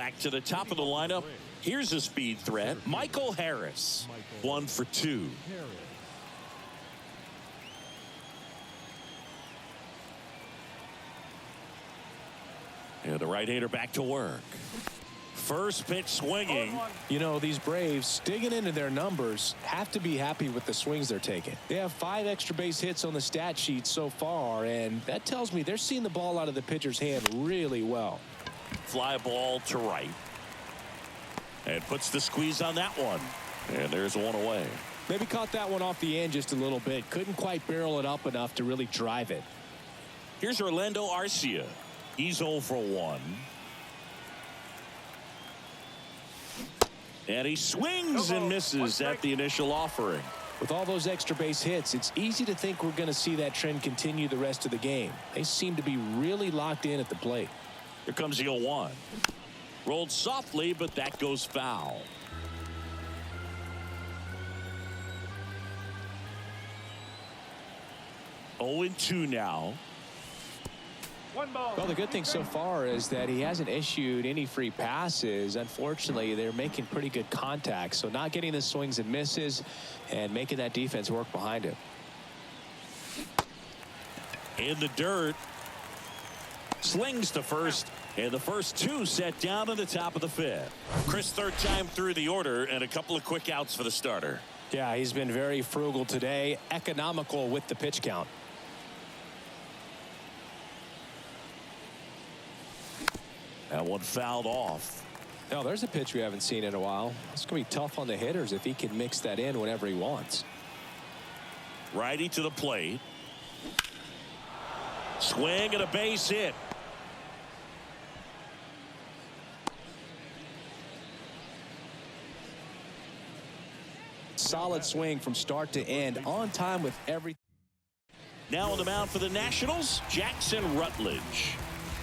back to the top of the lineup. Here's a speed threat, Michael Harris. 1 for 2. And the right-hander back to work. First pitch swinging. You know, these Braves, digging into their numbers, have to be happy with the swings they're taking. They have 5 extra base hits on the stat sheet so far, and that tells me they're seeing the ball out of the pitcher's hand really well. Fly ball to right. And puts the squeeze on that one. And there's one away. Maybe caught that one off the end just a little bit. Couldn't quite barrel it up enough to really drive it. Here's Orlando Arcia. He's 0 for 1. And he swings and misses at the initial offering. With all those extra base hits, it's easy to think we're going to see that trend continue the rest of the game. They seem to be really locked in at the plate. Here comes the 0-1. Rolled softly, but that goes foul. Oh and 2 now. Well, the good thing so far is that he hasn't issued any free passes. Unfortunately, they're making pretty good contact, so not getting the swings and misses and making that defense work behind him. In the dirt. Slings to first, and the first 2 set down in the top of the 5th. Chris, third time through the order, and a couple of quick outs for the starter. Yeah, he's been very frugal today, economical with the pitch count. That one fouled off. Now, there's a pitch we haven't seen in a while. It's going to be tough on the hitters if he can mix that in whenever he wants. Righty to the plate. Swing and a base hit. Solid swing from start to end, on time with everything. Now on the mound for the Nationals, Jackson Rutledge.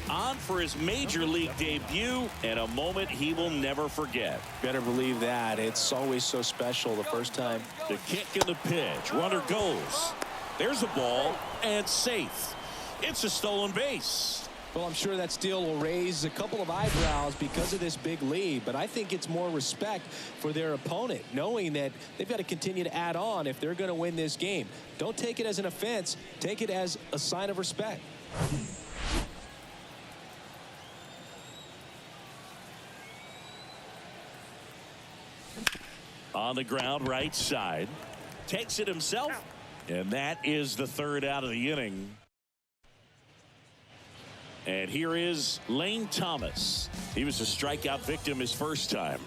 On for his major league debut, and a moment he will never forget. Better believe that. It's always so special the first time. The kick and the pitch. Runner goes. There's a ball, and safe. It's a stolen base. Well, I'm sure that steal will raise a couple of eyebrows because of this big lead, but I think it's more respect for their opponent, knowing that they've got to continue to add on if they're going to win this game. Don't take it as an offense. Take it as a sign of respect. On the ground, right side. Takes it himself, and that is the 3rd out of the inning. And here is Lane Thomas. He was a strikeout victim his first time.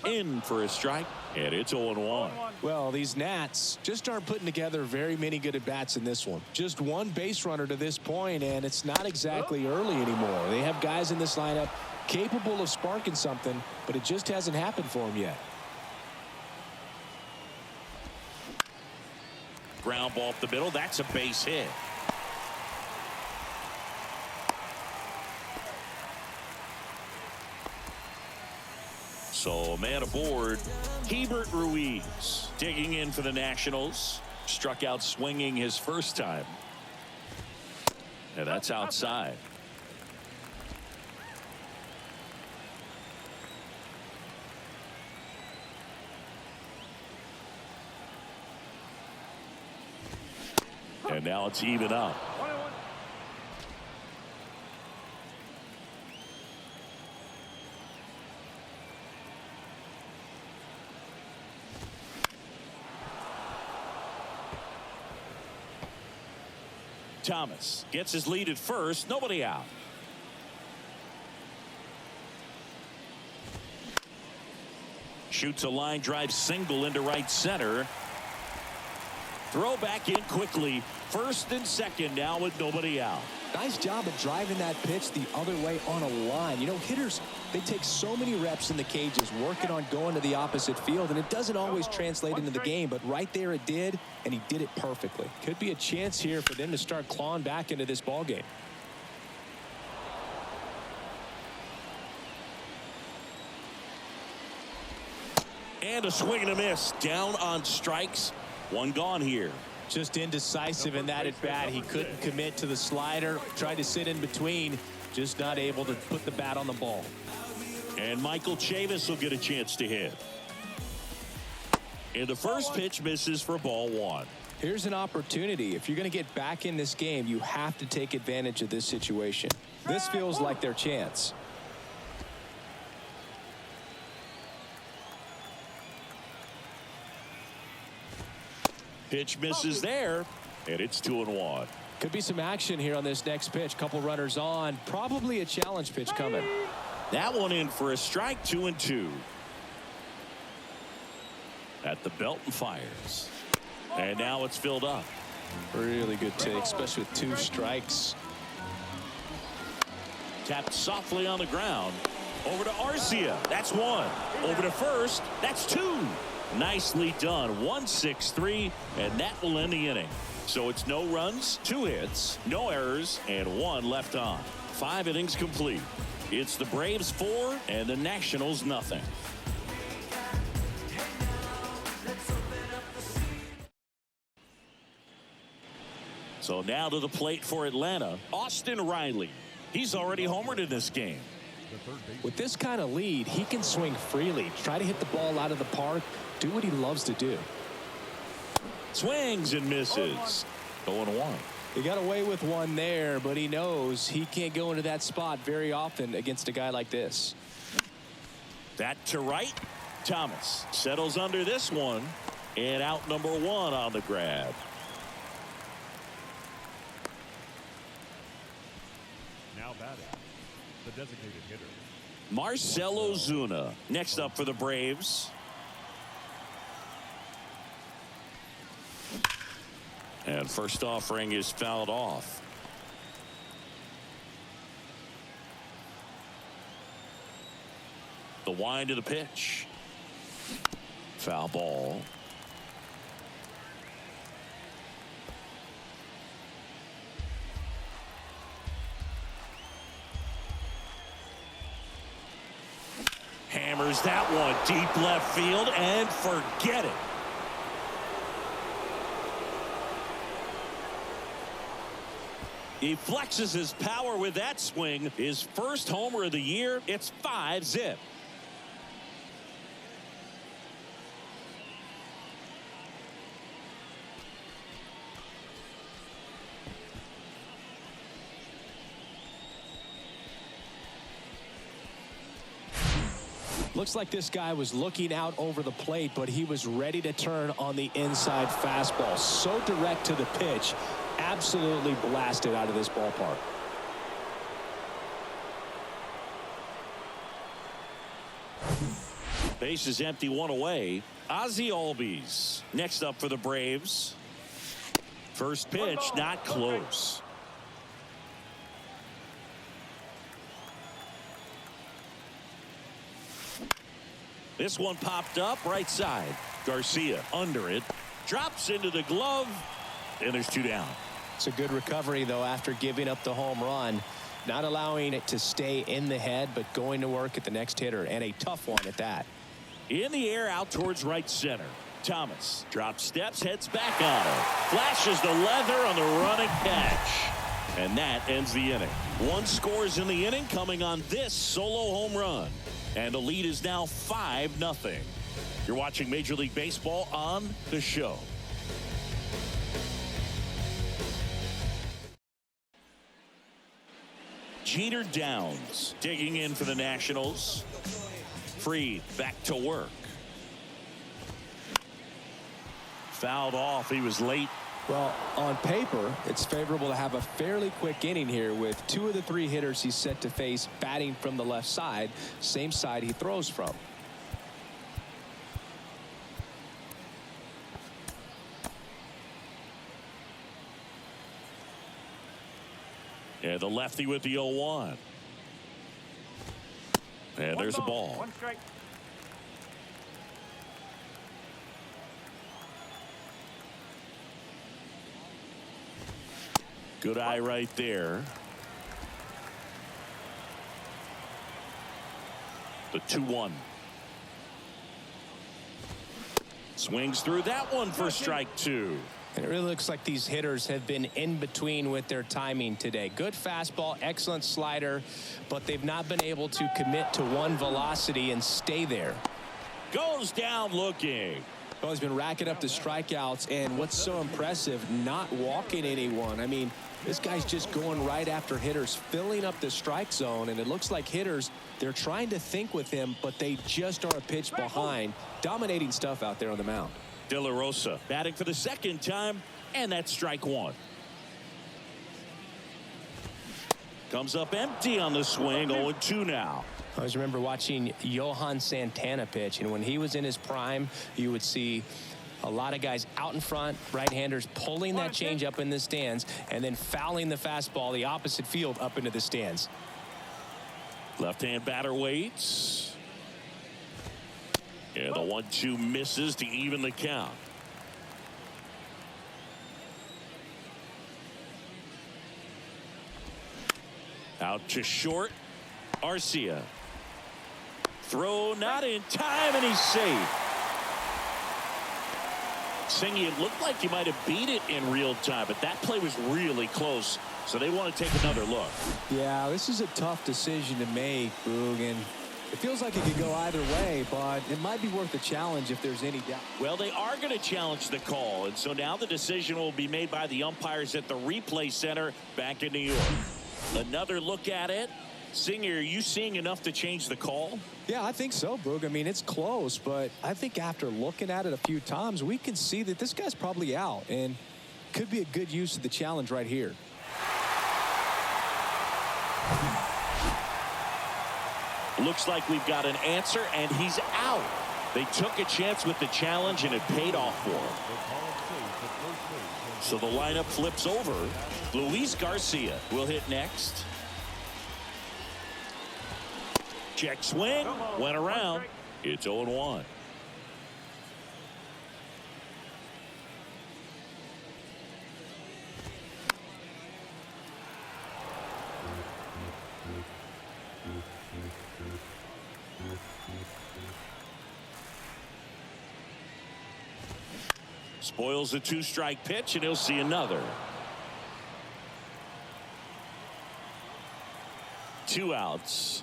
In for a strike, and it's 0-1. Well, these Nats just aren't putting together very many good at-bats in this one. Just one base runner to this point, and it's not exactly early anymore. They have guys in this lineup capable of sparking something, but it just hasn't happened for them yet. Ground ball up the middle. That's a base hit. So a man aboard. Hebert Ruiz digging in for the Nationals. Struck out swinging his first time. And that's outside. And now it's even up. Thomas gets his lead at first. Nobody out. Shoots a line drive single into right center. Throw back in quickly. First and second now with nobody out. Nice job of driving that pitch the other way on a line. You know, hitters, they take so many reps in the cages working on going to the opposite field, and it doesn't always translate into the game, but right there it did, and he did it perfectly. Could be a chance here for them to start clawing back into this ball game. And a swing and a miss. Down on strikes. One gone here. Just indecisive in that at bat. He couldn't commit to the slider. Tried to sit in between. just not able to put the bat on the ball. And Michael Chavis will get a chance to hit. And the first pitch misses for ball one. Here's an opportunity. If you're going to get back in this game, you have to take advantage of this situation. This feels like their chance. Pitch misses there, and it's 2-1. Could be some action here on this next pitch. Couple runners on. Probably a challenge pitch coming. That one in for a strike, 2-2. At the belt and fires. And now it's filled up. Really good take, especially with 2 strikes. Tapped softly on the ground. Over to Arcia. That's 1. Over to first. That's 2. Nicely done. 1-6-3, and that will end the inning. So it's no runs, 2 hits, no errors, and 1 left on. 5 innings complete. It's the Braves 4 and the Nationals nothing. So now to the plate for Atlanta, Austin Riley. He's already homered in this game. With this kind of lead, he can swing freely, try to hit the ball out of the park, do what he loves to do. Swings and misses. 0-1. He got away with 1 there, but he knows he can't go into that spot very often against a guy like this. That to right. Thomas settles under this one, and out number 1 on the grab. Now batting, the designated hitter, Marcell Ozuna next up for the Braves. And first offering is fouled off. The wind of the pitch. Foul ball. Hammers that one deep left field and forget it. He flexes his power with that swing. His first homer of the year. It's 5-zip. Looks like this guy was looking out over the plate, but he was ready to turn on the inside fastball. So direct to the pitch. Absolutely blasted out of this ballpark. Base is empty, 1 away. Ozzie Albies next up for the Braves. First pitch not close. This one popped up right side. Garcia under it, drops into the glove, and there's 2 down. It's a good recovery, though, after giving up the home run. Not allowing it to stay in the head, but going to work at the next hitter, and a tough one at that. In the air out towards right center. Thomas drops steps, heads back on it. Flashes the leather on the running catch. And that ends the inning. 1 scores in the inning coming on this solo home run. And the lead is now 5-0. You're watching Major League Baseball on The Show. Jeter Downs digging in for the Nationals. Fried back to work. Fouled off. He was late. Well, on paper, it's favorable to have a fairly quick inning here with 2 of the 3 hitters he's set to face batting from the left side, same side he throws from. And the lefty with the 0-1. And there's a ball. 1 strike. Good eye right there. The 2-1. Swings through that one for strike 2. And it really looks like these hitters have been in between with their timing today. Good fastball, excellent slider, but they've not been able to commit to one velocity and stay there. Goes down looking. Well, he's been racking up the strikeouts, and what's so impressive, not walking anyone. I mean, this guy's just going right after hitters, filling up the strike zone, and it looks like hitters, they're trying to think with him, but they just are a pitch behind. Dominating stuff out there on the mound. De La Rosa batting for the second time, and that's strike one. Comes up empty on the swing, 0-2 now. I always remember watching Johan Santana pitch, and when he was in his prime, you would see a lot of guys out in front, right-handers pulling that change up in the stands, and then fouling the fastball the opposite field up into the stands. Left-hand batter waits. And the 1-2 misses to even the count. Out to short. Arcia. Throw not in time, and he's safe. Singy, it looked like he might have beat it in real time, but that play was really close, so they want to take another look. Yeah, this is a tough decision to make, Boog, and it feels like it could go either way, but it might be worth a challenge if there's any doubt. Well, they are going to challenge the call, and so now the decision will be made by the umpires at the replay center back in New York. Another look at it. Singer, are you seeing enough to change the call? Yeah, I think so, Boog. I mean, it's close, but I think after looking at it a few times, we can see that this guy's probably out, and could be a good use of the challenge right here. Looks like we've got an answer, and he's out. They took a chance with the challenge, and it paid off for him. So the lineup flips over. Luis Garcia will hit next. Check swing. Went around. It's 0-1. Spoils the 2-strike pitch, and he'll see another. 2 outs.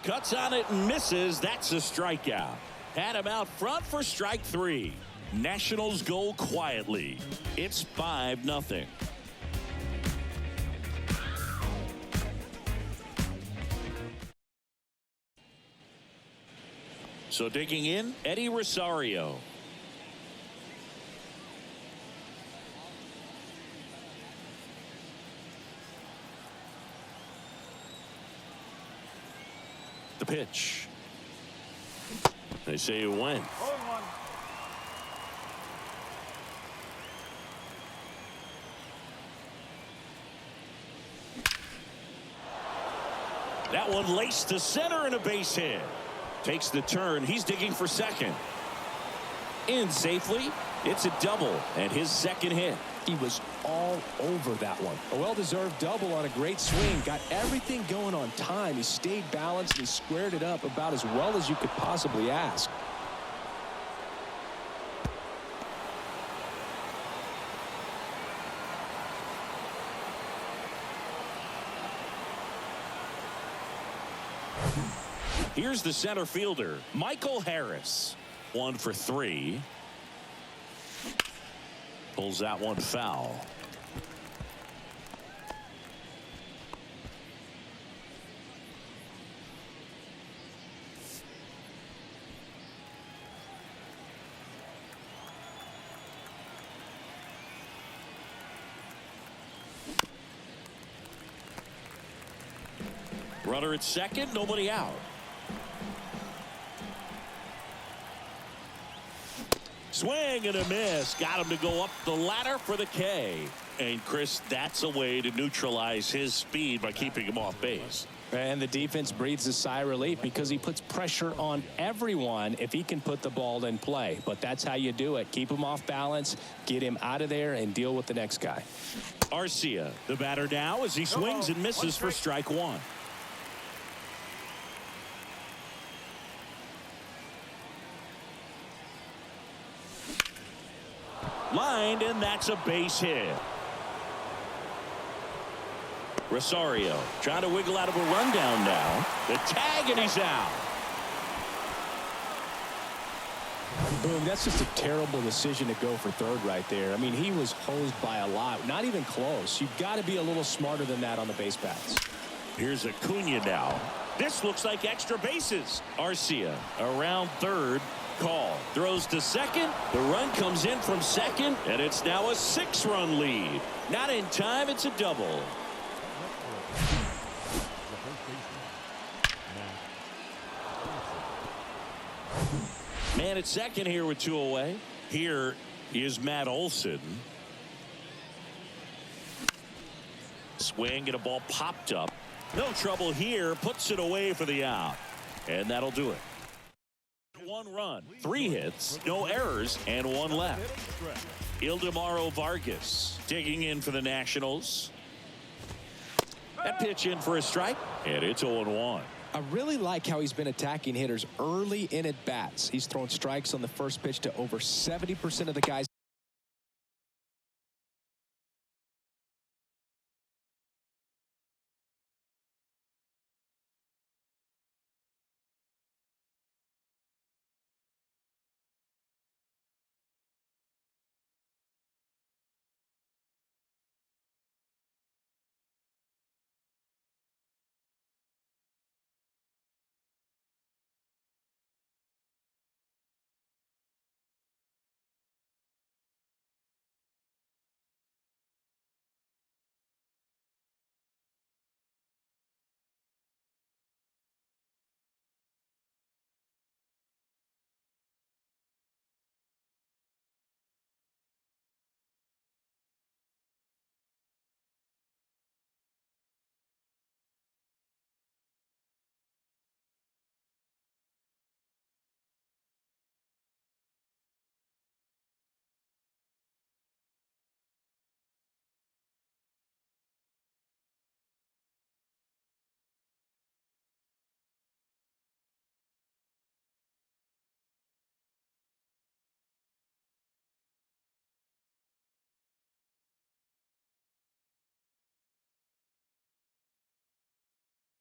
Cuts on it and misses. That's a strikeout. Had him out front for strike 3. Nationals go quietly. It's 5-0. So digging in, Eddie Rosario. The pitch. They say it went. That one laced to center and a base hit. Takes the turn. He's digging for second. In safely. It's a double and his second hit. He was all over that one. A well-deserved double on a great swing. Got everything going on time. He stayed balanced and he squared it up about as well as you could possibly ask. Here's the center fielder, Michael Harris. 1 for 3. Pulls that one foul. Runner at second, nobody out. Swing and a miss. Got him to go up the ladder for the K. And Chris, that's a way to neutralize his speed by keeping him off base. And the defense breathes a sigh of relief because he puts pressure on everyone if he can put the ball in play. But that's how you do it. Keep him off balance, get him out of there, and deal with the next guy. Arcia, the batter now as he swings and misses for strike 1. Lined, and that's a base hit. Rosario trying to wiggle out of a rundown now. The tag, and he's out. Boom, that's just a terrible decision to go for third right there. I mean, he was hosed by a lot. Not even close. You've got to be a little smarter than that on the base paths. Here's Acuna now. This looks like extra bases. Arcia around third. Call. Throws to second. The run comes in from second, and it's now a 6-run lead. Not in time. It's a double. Man at second here with 2 away. Here is Matt Olson. Swing, and a ball popped up. No trouble here. Puts it away for the out. And that'll do it. 1 run, 3 hits, no errors, and 1 left. Ildemaro Vargas digging in for the Nationals. That pitch in for a strike, and it's 0-1. I really like how he's been attacking hitters early in at bats. He's thrown strikes on the first pitch to over 70% of the guys.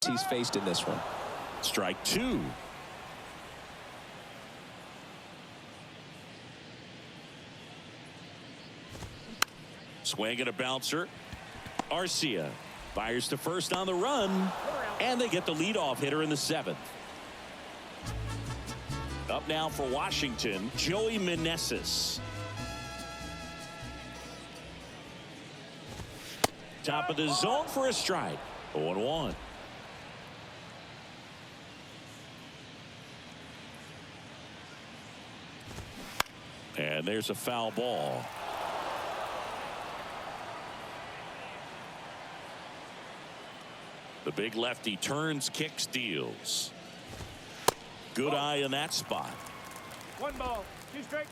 He's faced in this one. Strike 2. Swing and a bouncer. Arcia fires to first on the run, and they get the leadoff hitter in the 7th. Up now for Washington, Joey Meneses. Top of the zone for a strike. 0-1. And there's a foul ball. The big lefty turns, kicks, deals. Good eye in that spot. 1 ball, 2 strikes.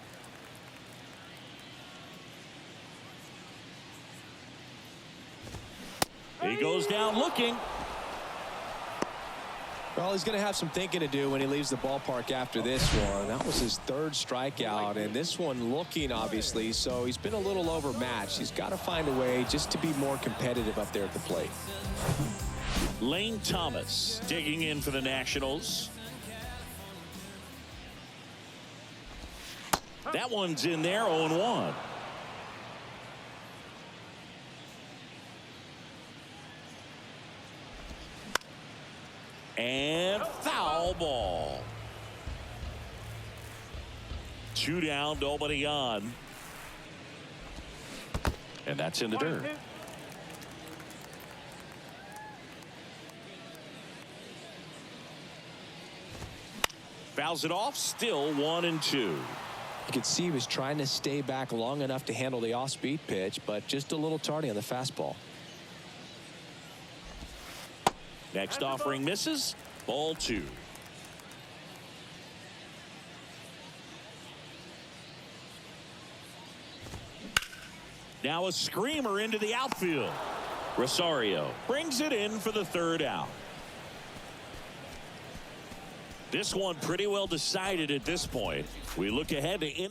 He goes down looking. Well, he's going to have some thinking to do when he leaves the ballpark after this one. That was his 3rd strikeout, and this one looking, obviously, so he's been a little overmatched. He's got to find a way just to be more competitive up there at the plate. Lane Thomas digging in for the Nationals. That one's in there, 0-1. And foul ball. 2 down, nobody on. And that's in the dirt. Fouls it off, still 1-2. You could see he was trying to stay back long enough to handle the off-speed pitch, but just a little tardy on the fastball. Next offering misses. Ball 2. Now a screamer into the outfield. Rosario brings it in for the 3rd out. This one pretty well decided at this point. We look ahead to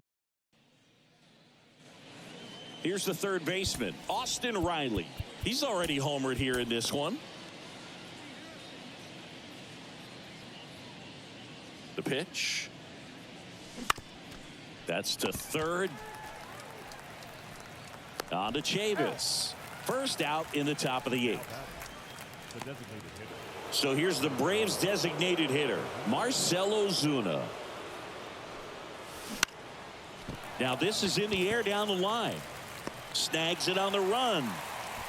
Here's the third baseman, Austin Riley. He's already homered here in this one. The pitch. That's to third. On to Chavis. First out in the top of the 8th. The designated hitter. So here's the Braves designated hitter, Marcell Ozuna. Now this is in the air down the line. Snags it on the run.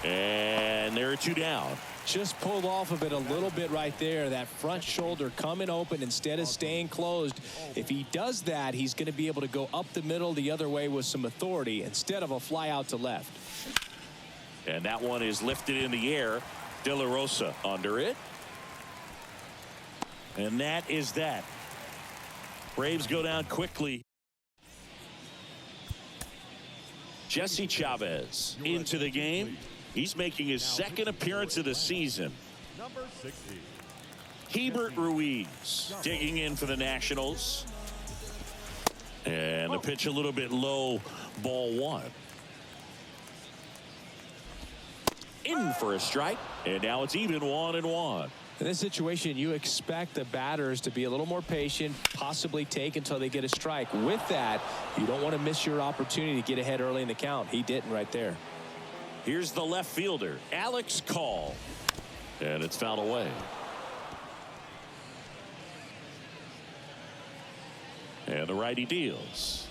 And there are 2 down. Just pulled off of it a little bit right there. That front shoulder coming open instead of staying closed. If he does that, he's going to be able to go up the middle the other way with some authority instead of a fly out to left. And that one is lifted in the air. De La Rosa under it. And that is that. Braves go down quickly. Jesse Chavez into the game. He's making his second appearance of the season. Number 60. Hebert Ruiz digging in for the Nationals. And the pitch a little bit low, ball 1. In for a strike. And now it's even 1-1. In this situation, you expect the batters to be a little more patient, possibly take until they get a strike. With that, you don't want to miss your opportunity to get ahead early in the count. He didn't right there. Here's the left fielder, Alex Call. And it's fouled away. And the righty deals.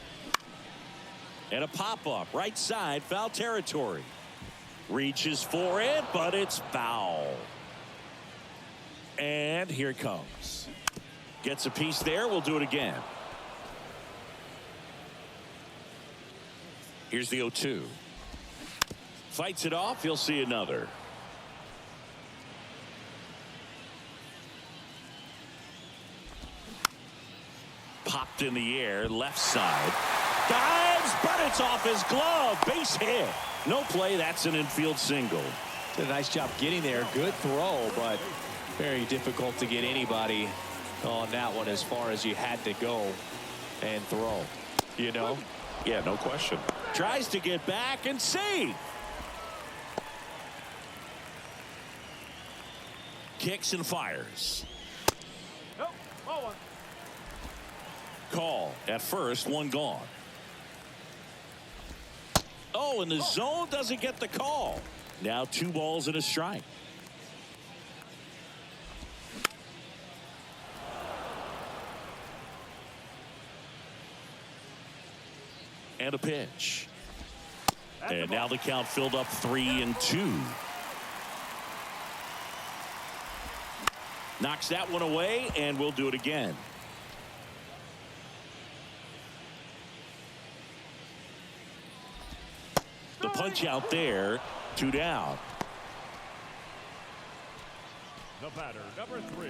And a pop-up right side, foul territory. Reaches for it, but it's foul. And here it comes. Gets a piece there. We'll do it again. Here's the 0-2. Fights it off. You'll see another. Popped in the air, left side. Dives, but it's off his glove. Base hit. No play. That's an infield single. Did a nice job getting there. Good throw, but very difficult to get anybody on that one as far as you had to go and throw. You know? Yeah, no question. Tries to get back and save. Kicks and fires. Call at first, one gone. Oh, and the zone doesn't get the call. Now 2 balls and a strike. And a pitch. And now the count filled up 3-2. Knocks that one away, and we'll do it again. The punch out there, 2 down. The batter, number 3.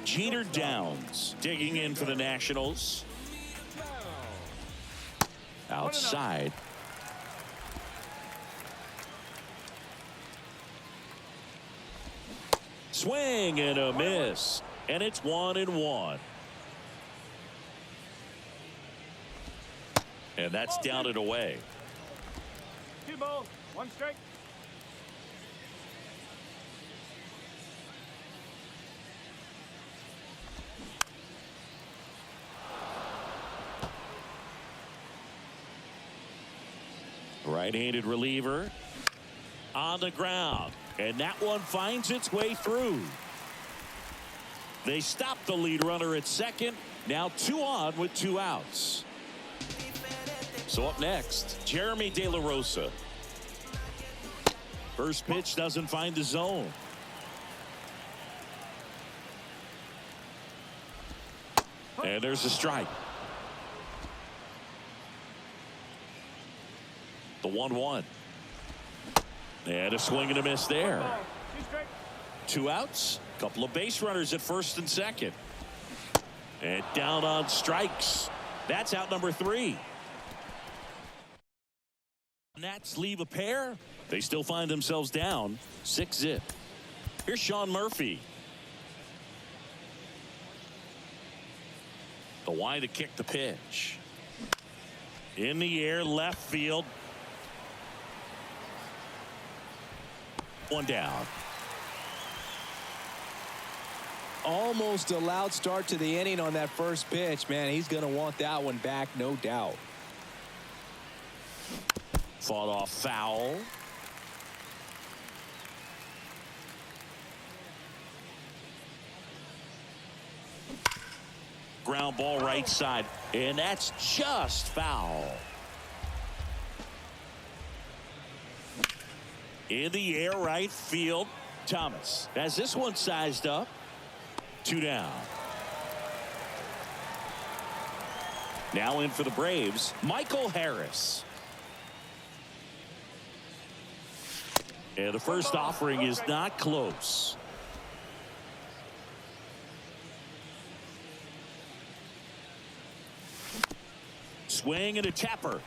Jeter Downs digging in for the Nationals. Outside. Swing and a miss. And it's 1-1. And that's down and away. 2 balls, 1 strike. Right-handed reliever on the ground, and that one finds its way through. They stop the lead runner at second. Now 2 on with 2 outs. So up next, Jeremy De La Rosa. First pitch doesn't find the zone. And there's a strike. The 1-1. And a swing and a miss there. 2 outs. Couple of base runners at first and second. And down on strikes. That's out number 3. Nats leave a pair. They still find themselves down 6-0. Here's Sean Murphy. The wide to kick the pitch. In the air, left field. One down. Almost a loud start to the inning on that first pitch. Man, he's going to want that one back, no doubt. Fought off foul. Ground ball right side, and that's just foul. In the air right field, Thomas has this one sized up. 2 down. Now in for the Braves, Michael Harris. And the first offering is not close. Swing and a tapper.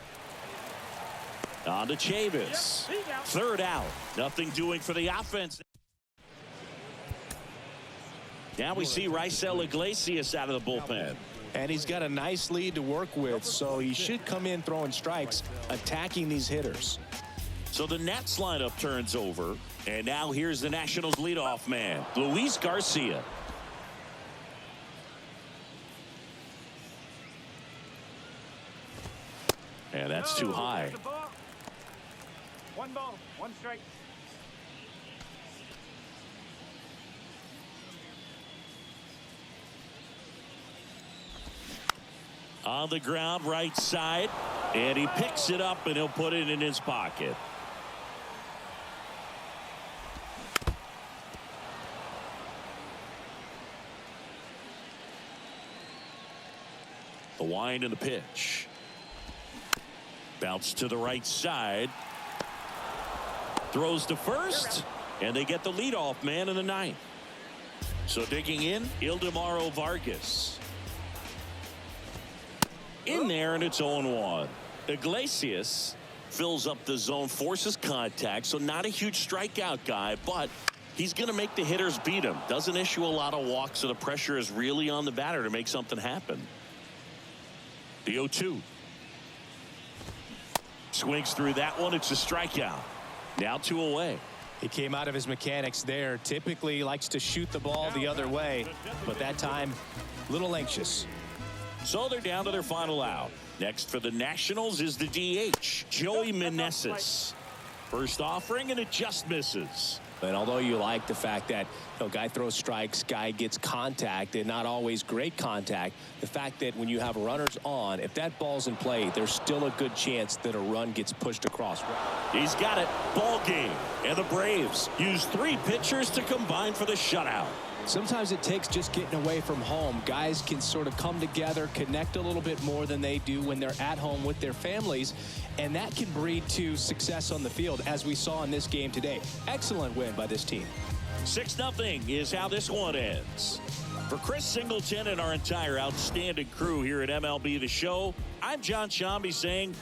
On to Chavis. Third out. Nothing doing for the offense. Now we see Raisel Iglesias out of the bullpen. And he's got a nice lead to work with, so he should come in throwing strikes, attacking these hitters. So the Nats lineup turns over, and now here's the Nationals leadoff man, Luis Garcia. And that's too high. 1 ball, 1 strike. On the ground, right side, and he picks it up and he'll put it in his pocket. The wind and the pitch. Bounce to the right side. Throws to first, and they get the leadoff man in the 9th. So digging in, Ildemaro Vargas. In there, and it's 0-1. Iglesias fills up the zone, forces contact, so not a huge strikeout guy, but he's going to make the hitters beat him. Doesn't issue a lot of walks, so the pressure is really on the batter to make something happen. The 0-2. Swings through that one. It's a strikeout. Now 2 away. He came out of his mechanics there. Typically likes to shoot the ball the other way, but that time, a little anxious. So they're down to their final out. Next for the Nationals is the DH, Joey Meneses. First offering, and it just misses. And although you like the fact that guy throws strikes, guy gets contact, and not always great contact, the fact that when you have runners on, if that ball's in play, there's still a good chance that a run gets pushed across. He's got it. Ball game. And the Braves use 3 pitchers to combine for the shutout. Sometimes it takes just getting away from home. Guys can sort of come together, connect a little bit more than they do when they're at home with their families, and that can breed to success on the field, as we saw in this game today. Excellent win by this team. 6-0 is how this one ends. For Chris Singleton and our entire outstanding crew here at MLB The Show, I'm John Shambi saying